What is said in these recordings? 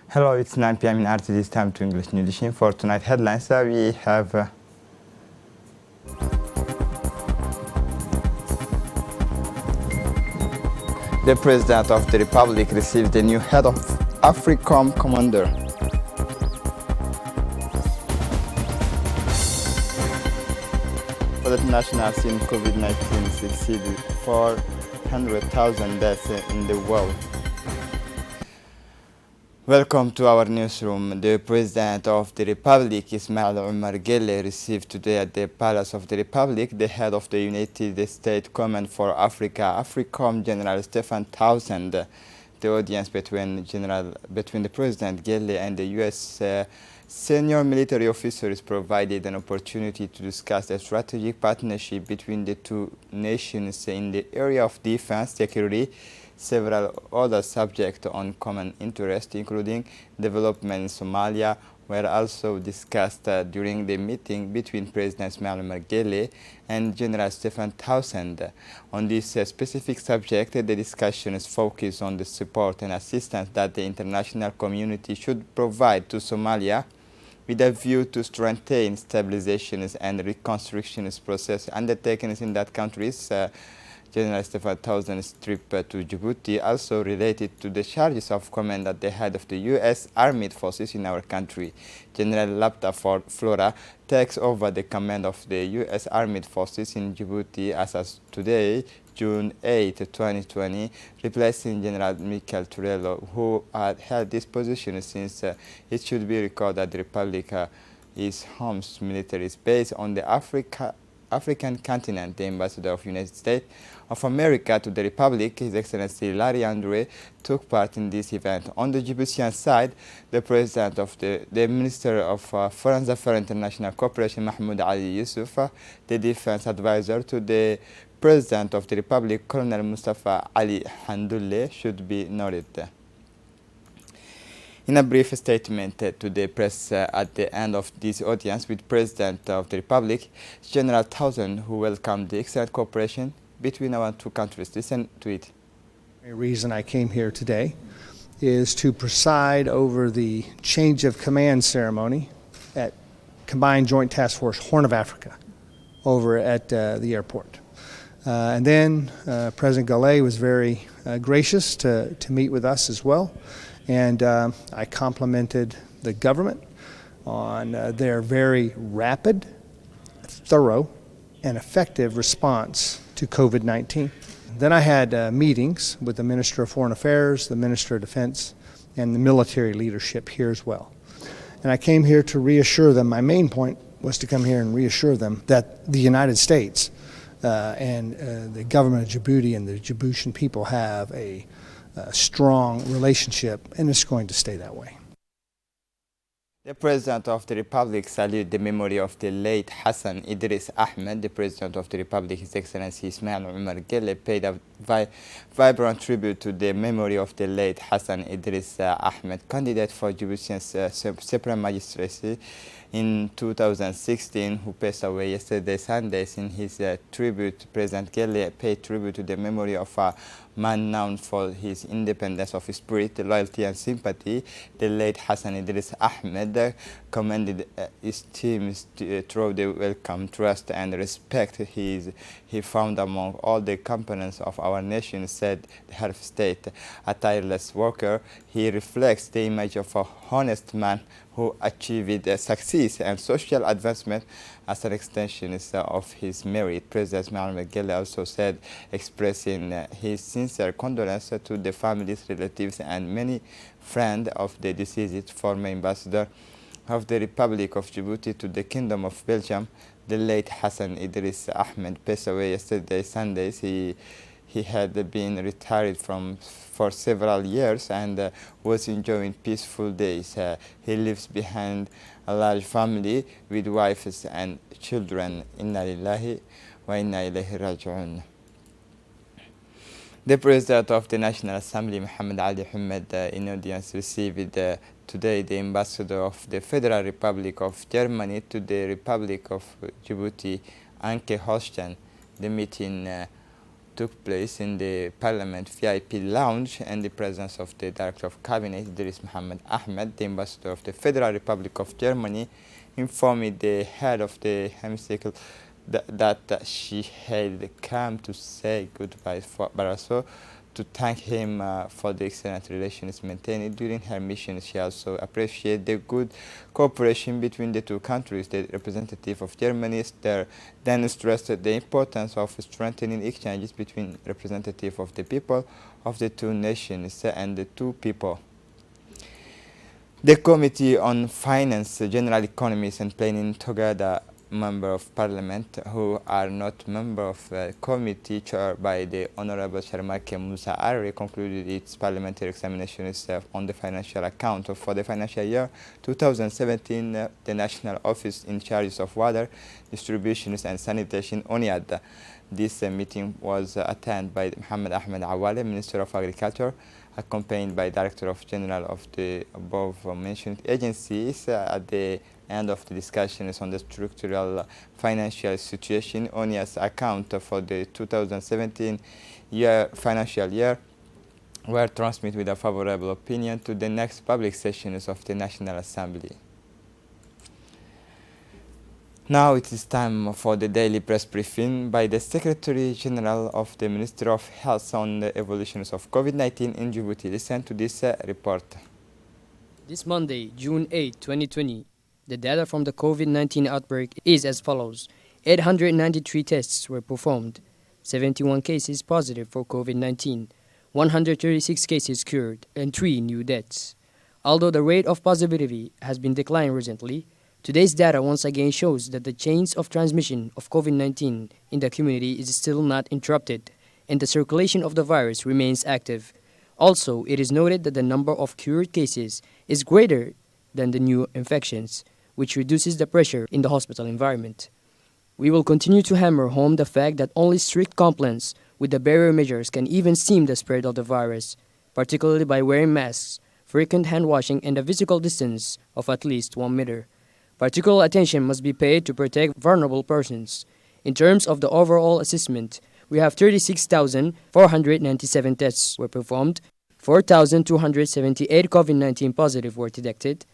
Hello, it's 9 p.m. in RTD. It's time to English New Edition. For tonight headlines, we have the President of the Republic received the new head of AFRICOM commander. For the national scene, COVID-19 succeeded 400,000 deaths in the world. Welcome to our newsroom. The President of the Republic, Ismail Omar Guelleh, received today at the Palace of the Republic the head of the United States Command for Africa, AFRICOM, General Stephen Townsend. The audience between the President Guelleh and the U.S. Senior military officers provided an opportunity to discuss a strategic partnership between the two nations in the area of defense, security, several other subjects on common interest, including development in Somalia, were also discussed during the meeting between President Ismail Omar Guelleh and General Stephen Townsend. On this specific subject, the discussions focused on the support and assistance that the international community should provide to Somalia with a view to strengthen stabilization and reconstruction process undertaken in that country's General Stephen Townsend's trip to Djibouti also related to the charges of command at the head of the U.S. Armed Forces in our country. General Lapta Flora takes over the command of the U.S. Armed Forces in Djibouti as of today, June 8, 2020, replacing General Michael Turello, who had held this position since it should be recalled that the Republic is Homs military base on the African continent. The ambassador of United States of America to the Republic, His Excellency Larry Andre, took part in this event. On the Djiboutian side, the President of the Minister of Foreign Affairs International Cooperation, Mahmoud Ali Yusuf, the Defense Advisor to the President of the Republic, Colonel Mustafa Ali Handoulle, should be noted. In a brief statement to the press at the end of this audience with President of the Republic, General Townsend, who welcomed the excellent cooperation between our two countries. Listen to it. The reason I came here today is to preside over the change of command ceremony at Combined Joint Task Force Horn of Africa over at the airport. And then President Guelleh was very gracious to meet with us as well. And I complimented the government on their very rapid, thorough, and effective response to COVID-19. Then I had meetings with the Minister of Foreign Affairs, the Minister of Defense, and the military leadership here as well. And I came here to reassure them. My main point was to come here and reassure them that the United States and the government of Djibouti and the Djiboutian people have a strong relationship, and it's going to stay that way. The President of the Republic saluted the memory of the late Hassan Idris Ahmed. The President of the Republic, His Excellency Ismail Omar Guelleh, paid a vibrant tribute to the memory of the late Hassan Idris Ahmed, candidate for Djiboutian Supreme Magistracy in 2016, who passed away yesterday, Sunday. In his tribute, President Guelleh paid tribute to the memory of a man known for his independence of spirit, loyalty and sympathy. The late Hassan Idris Ahmed commended his team through the welcome, trust and respect he found among all the components of our nation, said the head of state. A tireless worker, he reflects the image of a honest man who achieved success and social advancement as an extension of his merit. President Ismail Omar Guelleh also said, expressing his sincere condolences to the families, relatives, and many friends of the deceased former ambassador of the Republic of Djibouti to the Kingdom of Belgium, the late Hassan Idris Ahmed, passed away yesterday, Sunday. He had been retired for several years and was enjoying peaceful days. He leaves behind a large family with wives and children. Inna lillahi wa inna ilayhi raji'un. The President of the National Assembly, Mohammed Ali Hamid, in audience received today the Ambassador of the Federal Republic of Germany to the Republic of Djibouti, Anke Holstein. The meeting took place in the Parliament VIP lounge in the presence of the Director of Cabinet, Idris Mohammed Ahmed. The Ambassador of the Federal Republic of Germany informed the head of the hemicycle that she had come to say goodbye for Barroso, to thank him for the excellent relations maintained during her mission. She also appreciated the good cooperation between the two countries. The representative of Germany then stressed the importance of strengthening exchanges between representatives of the people of the two nations and the two people. The Committee on Finance, General Economies and Planning, together Member of Parliament who are not member of the committee chaired by the Honorable Sharmake Musa Ari, concluded its parliamentary examinations on the financial account for the financial year 2017. The National Office in charge of water, distributions and sanitation, ONIAD. This meeting was attended by Mohammed Ahmed Awale, Minister of Agriculture, accompanied by Director General of the above-mentioned agencies. At the end of the discussions on the structural financial situation, ONIA's account for the 2017 financial year were transmitted with a favorable opinion to the next public sessions of the National Assembly. Now it is time for the daily press briefing by the Secretary General of the Ministry of Health on the evolutions of COVID-19 in Djibouti. Listen to this report. This Monday, June 8, 2020, the data from the COVID-19 outbreak is as follows. 893 tests were performed, 71 cases positive for COVID-19, 136 cases cured, and 3 new deaths. Although the rate of positivity has been declining recently, today's data once again shows that the chains of transmission of COVID-19 in the community is still not interrupted, and the circulation of the virus remains active. Also, it is noted that the number of cured cases is greater than the new infections, which reduces the pressure in the hospital environment. We will continue to hammer home the fact that only strict compliance with the barrier measures can even stem the spread of the virus, particularly by wearing masks, frequent hand washing, and a physical distance of at least 1 meter. Particular attention must be paid to protect vulnerable persons. In terms of the overall assessment, we have 36,497 tests were performed, 4,278 COVID-19 positive were detected,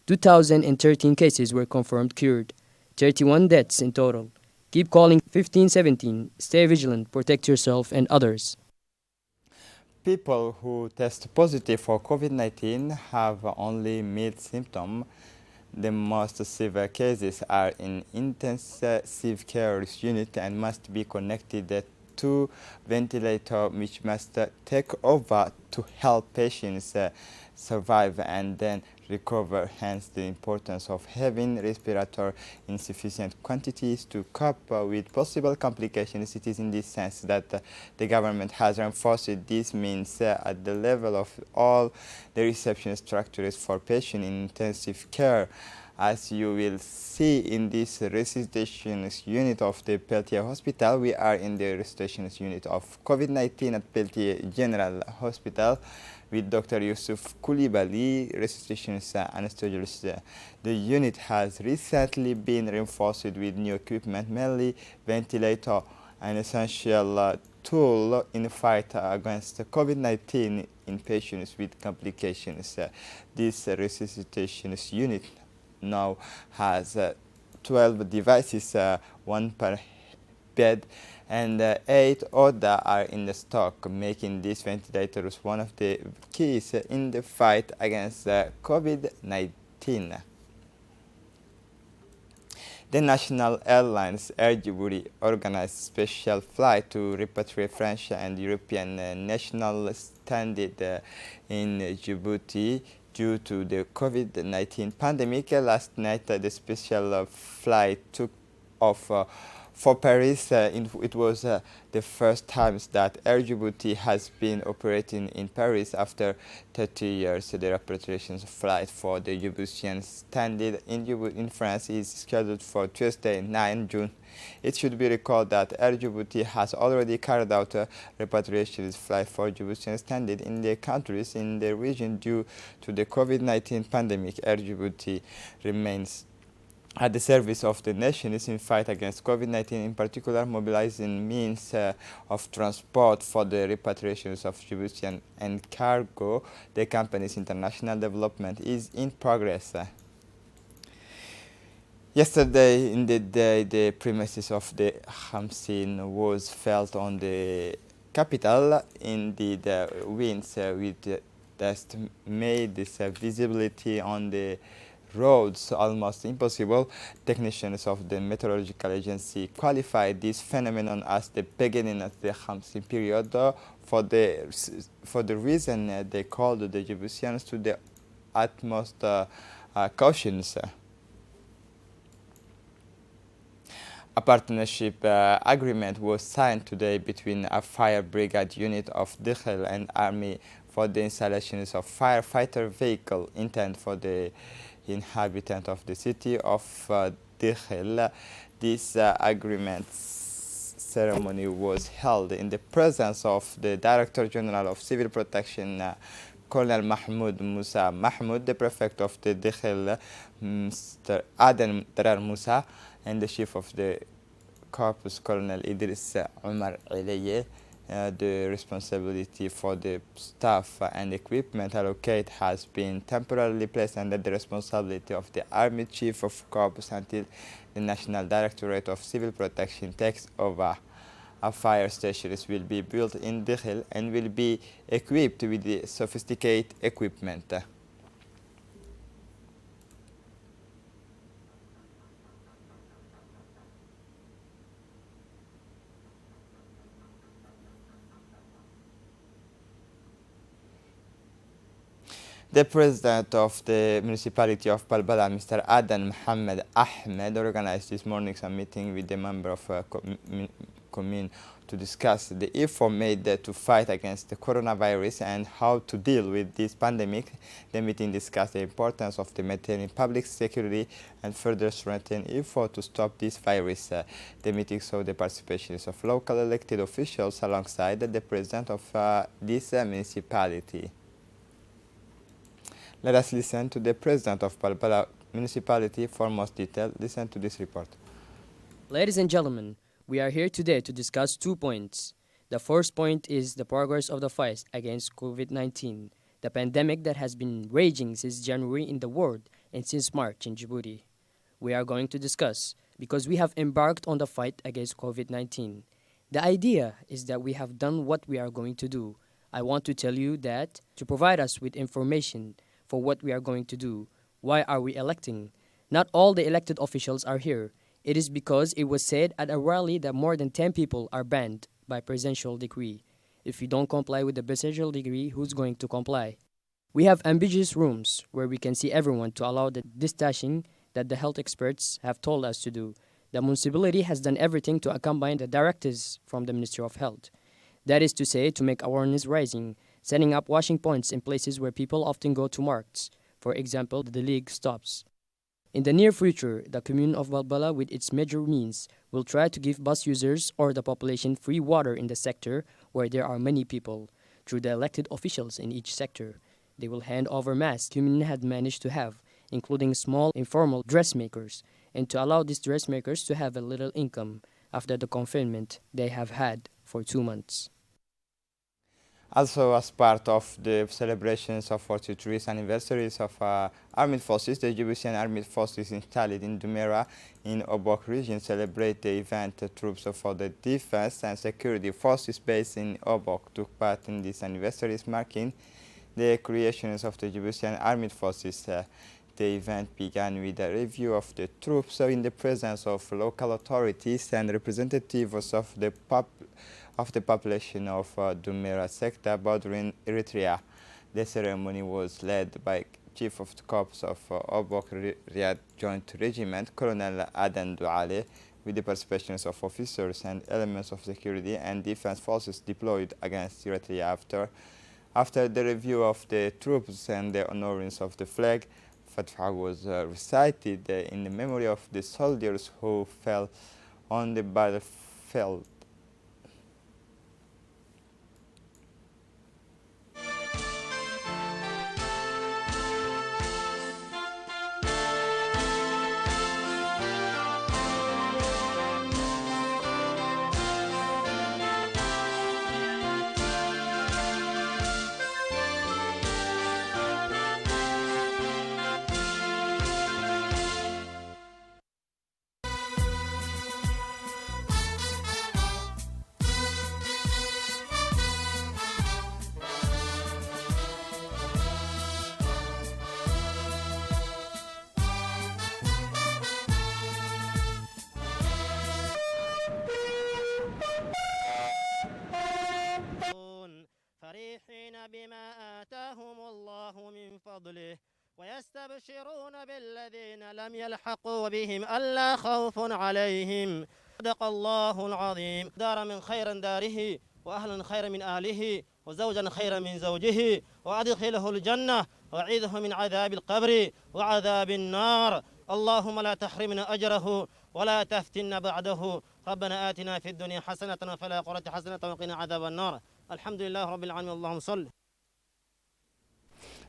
2,013 cases were confirmed cured, 31 deaths in total. Keep calling 1517, stay vigilant, protect yourself and others. People who test positive for COVID-19 have only mild symptoms. The most severe cases are in intensive care unit and must be connected to ventilator, which must take over to help patients survive and then recover. Hence the importance of having respirator in sufficient quantities to cope with possible complications. It is in this sense that the government has reinforced it. This means at the level of all the reception structures for patients in intensive care. As you will see in this resuscitation unit of the Peltier Hospital, we are in the resuscitation unit of COVID-19 at Peltier General Hospital with Dr. Yusuf Koulibaly, resuscitation anesthesiologist. The unit has recently been reinforced with new equipment, mainly ventilator, an essential tool in the fight against COVID-19 in patients with complications. This resuscitation unit now has 12 devices, 1 per bed, and 8 other are in the stock, making these ventilators one of the keys in the fight against COVID-19. The national airlines Air Djibouti organized special flight to repatriate French and European nationals stranded in Djibouti due to the COVID-19 pandemic. Last night, the special flight took off for Paris. It was the first time that Air Djibouti has been operating in Paris after 30 years. The repatriation flight for the Djiboutians stranded in France is scheduled for Tuesday, 9 June. It should be recalled that Air Djibouti has already carried out a repatriation flight for Djiboutians stranded in the countries in the region due to the COVID-19 pandemic. Air Djibouti remains at the service of the nations in fight against COVID-19, in particular mobilizing means of transport for the repatriations of Djiboutian and cargo. The company's international development is in progress. Yesterday, in the day, the premises of the Khamsin was felt on the capital. Indeed, winds with dust made this visibility on the roads almost impossible. Technicians of the meteorological agency qualified this phenomenon as the beginning of the Khamsin period for the reason they called the Djiboutians to the utmost cautions. A partnership agreement was signed today between a fire brigade unit of Dikhel and army for the installations of firefighter vehicle intended for the inhabitants of the city of Dikhel. This agreement ceremony was held in the presence of the Director General of Civil Protection, Colonel Mahmoud Musa Mahmoud, the Prefect of the Dikhel, Mr. Aden Darar Musa, and the Chief of the Corps, Colonel Idris Omar Ilaye. The responsibility for the staff and equipment allocated has been temporarily placed under the responsibility of the Army Chief of Corps until the National Directorate of Civil Protection takes over. A fire stations will be built in Dikhel and will be equipped with the sophisticated equipment. The president of the municipality of Balbala, Mr. Adan Mohammed Ahmed, organized this morning a meeting with the member of commune to discuss the effort made to fight against the coronavirus and how to deal with this pandemic. The meeting discussed the importance of maintaining public security and further strengthen effort to stop this virus. The meeting saw the participation of local elected officials alongside the president of this municipality. Let us listen to the president of Balbala municipality for most detail. Listen to this report. Ladies and gentlemen, we are here today to discuss 2 points. The first point is the progress of the fight against COVID-19, the pandemic that has been raging since January in the world and since March in Djibouti. We are going to discuss because we have embarked on the fight against COVID-19. The idea is that we have done what we are going to do. I want to tell you that to provide us with information for what we are going to do. Why are we electing? Not all the elected officials are here. It is because it was said at a rally that more than 10 people are banned by presidential decree. If you don't comply with the presidential decree, who's going to comply? We have ambiguous rooms where we can see everyone to allow the distancing that the health experts have told us to do. The municipality has done everything to accompany the directives from the Ministry of Health. That is to say, to make awareness rising, setting up washing points in places where people often go to markets, for example, the league stops. In the near future, the commune of Balbala, with its major means, will try to give bus users or the population free water in the sector where there are many people, through the elected officials in each sector. They will hand over masks commune had managed to have, including small informal dressmakers, and to allow these dressmakers to have a little income after the confinement they have had for 2 months. Also, as part of the celebrations of 43th anniversaries of Armed Forces, the Djiboutian Armed Forces installed in Dumera in Obok region celebrate the event. Troops for the Defense and Security Forces based in Obok took part in these anniversaries, marking the creations of the Djiboutian Armed Forces. The event began with a review of the troops in the presence of local authorities and representatives of the population of Dumera sector bordering Eritrea. The ceremony was led by Chief of the Corps of Obok Riyadh Joint Regiment, Colonel Adan Douale, with the participation of officers and elements of security and defense forces deployed against Eritrea. After the review of the troops and the honorings of the flag, Fatwa was recited in the memory of the soldiers who fell on the battlefield. من فضله ويستبشرون بالذين لم يلحقوا بهم ألا خوف عليهم صدق الله العظيم دار من خير داره وأهلا خير من أهله وزوجا خيرا من زوجه وأدخله الجنة وأعيذه من عذاب القبر وعذاب النار اللهم لا تحرمنا أجره ولا تفتنا بعده ربنا آتنا في الدنيا حسنة وفي الآخرة حسنة وقنا عذاب النار الحمد لله رب العالمين اللهم صل.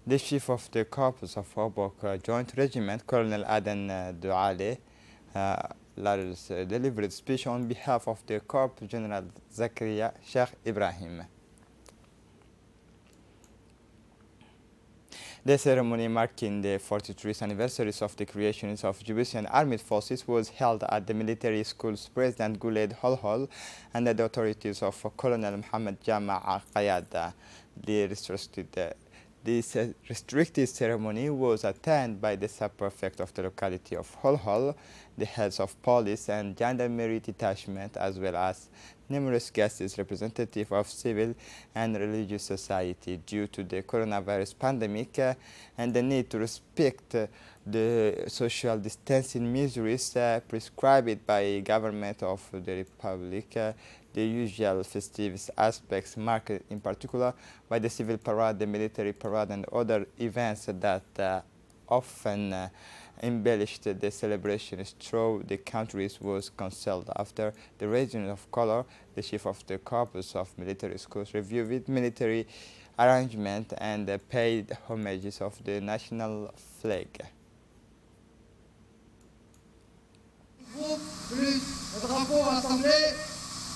The chief of the corps of Obok Joint Regiment, Colonel Aden Douale, delivered speech on behalf of the Corps General Zakaria Sheikh Ibrahim. The ceremony marking the 43th anniversary of the creation of Djiboutian Armed Forces was held at the military school's President Guled Holhol and the authorities of Colonel Mohammed Jama Qayad. This restricted ceremony was attended by the sub-prefect of the locality of Holhol, the heads of police and gendarmerie detachment, as well as numerous guests representatives of civil and religious society. Due to the coronavirus pandemic and the need to respect the social distancing measures prescribed by government of the Republic, the usual festive aspects marked in particular by the civil parade, the military parade and other events that often embellished the celebrations through the countries was cancelled. After the raising of color, the chief of the corpus of military schools reviewed military arrangement and paid homages of the national flag. Plus le drapeau rassemblé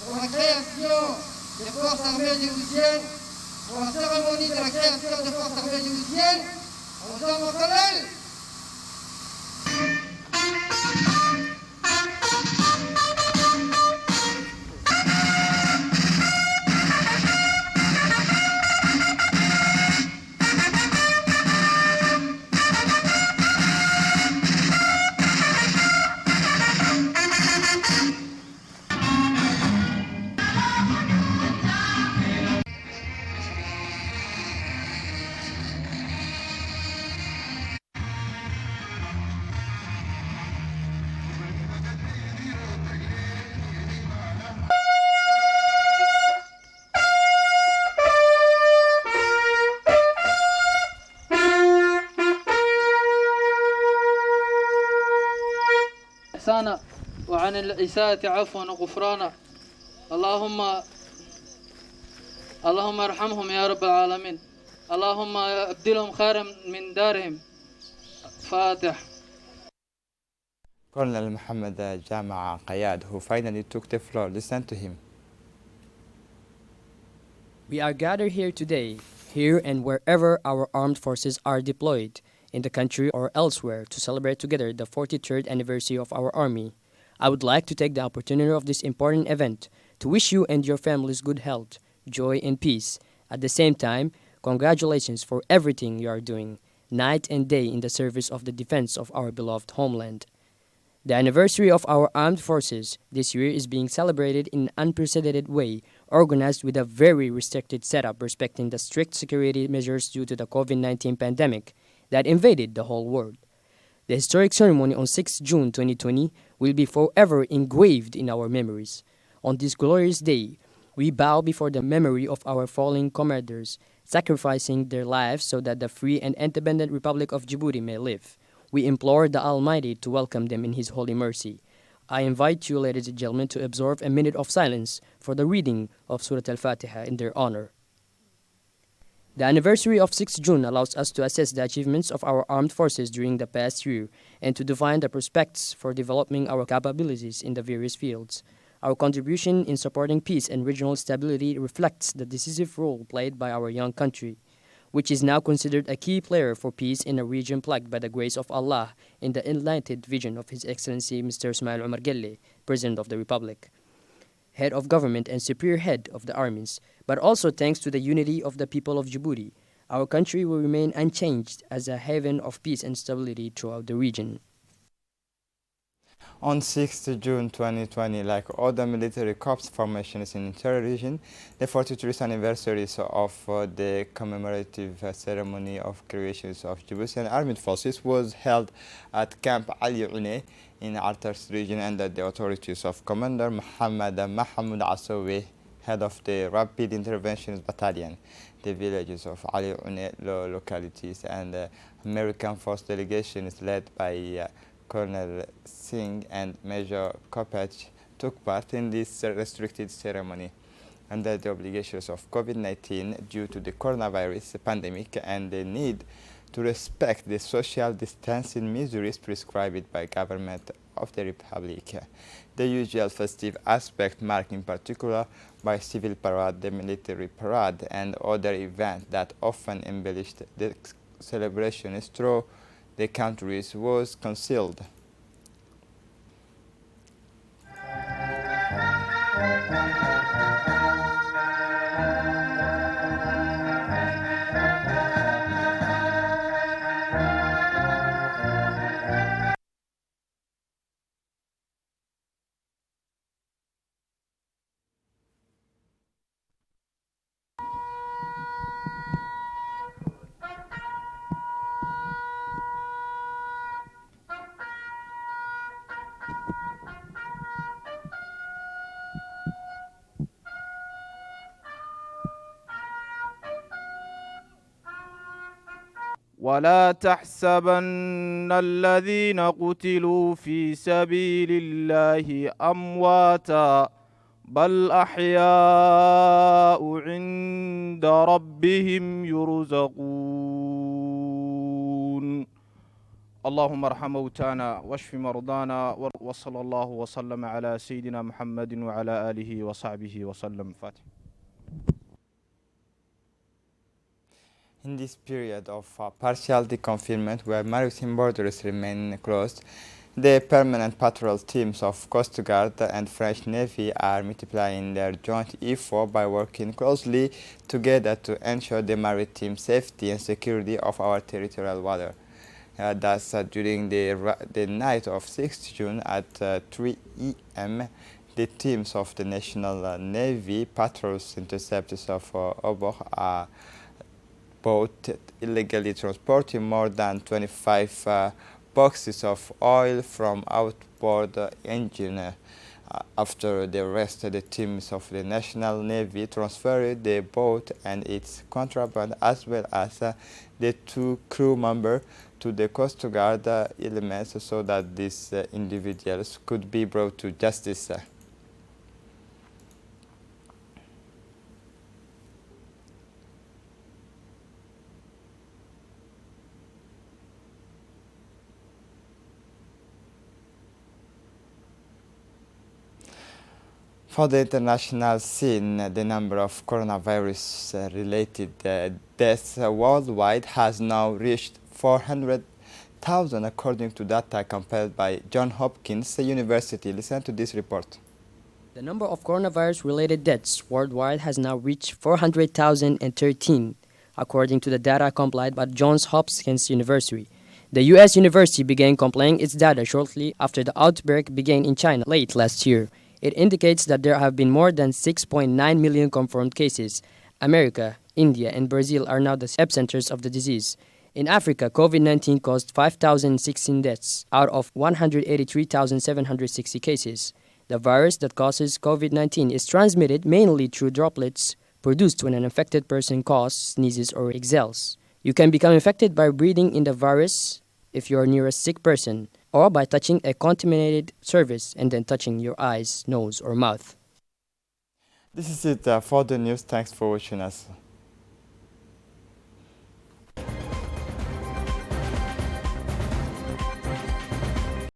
pour la création des forces armées djiboutiennes, pour la cérémonie de la création des forces armées djiboutiennes, en faisant mon colonel. إحسانا وعن الإساءة عفوا وغفرانا اللهم ارحمهم يا رب العالمين اللهم ابدلهم خيرا من دارهم فاتح. Colonel Mohammed Jama Qayad, who finally took the floor, listen to him. We are gathered here today, here and wherever our armed forces are deployed, in the country or elsewhere, to celebrate together the 43rd anniversary of our army. I would like to take the opportunity of this important event to wish you and your families good health, joy and peace. At the same time, congratulations for everything you are doing, night and day in the service of the defense of our beloved homeland. The anniversary of our armed forces this year is being celebrated in an unprecedented way, organized with a very restricted setup respecting the strict security measures due to the COVID-19 pandemic that invaded the whole world. The historic ceremony on 6 June 2020 will be forever engraved in our memories. On this glorious day, we bow before the memory of our fallen commanders, sacrificing their lives so that the free and independent Republic of Djibouti may live. We implore the Almighty to welcome them in His holy mercy. I invite you, ladies and gentlemen, to observe a minute of silence for the reading of Surah Al-Fatiha in their honor. The anniversary of 6 June allows us to assess the achievements of our armed forces during the past year and to define the prospects for developing our capabilities in the various fields. Our contribution in supporting peace and regional stability reflects the decisive role played by our young country, which is now considered a key player for peace in a region plagued by the grace of Allah in the enlightened vision of His Excellency Mr. Ismail Omar Guelleh, President of the Republic, head of government and superior head of the armies, but also thanks to the unity of the people of Djibouti. Our country will remain unchanged as a haven of peace and stability throughout the region. On 6th June 2020, like all the military corps formations in the interior region, the 43rd anniversary of the commemorative ceremony of creations of Djiboutian armed forces was held at Camp Ali Une in Artas region under the authorities of Commander Mohammed Mahmoud Assowe, head of the Rapid Interventions Battalion. The villages of Ali Une localities and American force delegations led by Colonel Singh and Major Kopech took part in this restricted ceremony under the obligations of COVID-19 due to the coronavirus pandemic and the need to respect the social distancing measures prescribed by government of the Republic. The usual festive aspect marked in particular by civil parade, the military parade, and other events that often embellished the celebrations through the countries was concealed. ولا تحسبن الذين قتلوا في سبيل الله أمواتا بل أحياء عند ربهم يرزقون اللهم ارحم موتانا واشف مرضانا وصلى الله وسلم على سيدنا محمد وعلى آله وصحبه وسلم. فاتح. In this period of partial deconfinement, where maritime borders remain closed, the permanent patrol teams of Coast Guard and French Navy are multiplying their joint effort by working closely together to ensure the maritime safety and security of our territorial water. Thus, during the night of 6th June at 3 a.m., the teams of the National Navy patrols interceptors of Obor boat illegally transporting more than 25 boxes of oil from outboard engine. After the arrest, the teams of the National Navy transferred the boat and its contraband as well as the 2 crew members to the Coast Guard elements so that these individuals could be brought to justice. For the international scene, the number of coronavirus-related deaths worldwide has now reached 400,000 according to data compiled by Johns Hopkins University. Listen to this report. The number of coronavirus-related deaths worldwide has now reached 400,013, according to the data compiled by Johns Hopkins University. The U.S. university began compiling its data shortly after the outbreak began in China late last year. It indicates that there have been more than 6.9 million confirmed cases. America, India, and Brazil are now the epicenters of the disease. In Africa, COVID-19 caused 5,016 deaths out of 183,760 cases. The virus that causes COVID-19 is transmitted mainly through droplets produced when an infected person coughs, sneezes, or exhales. You can become infected by breathing in the virus if you are near a sick person, or by touching a contaminated surface and then touching your eyes, nose, or mouth. This is it for the news. Thanks for watching us.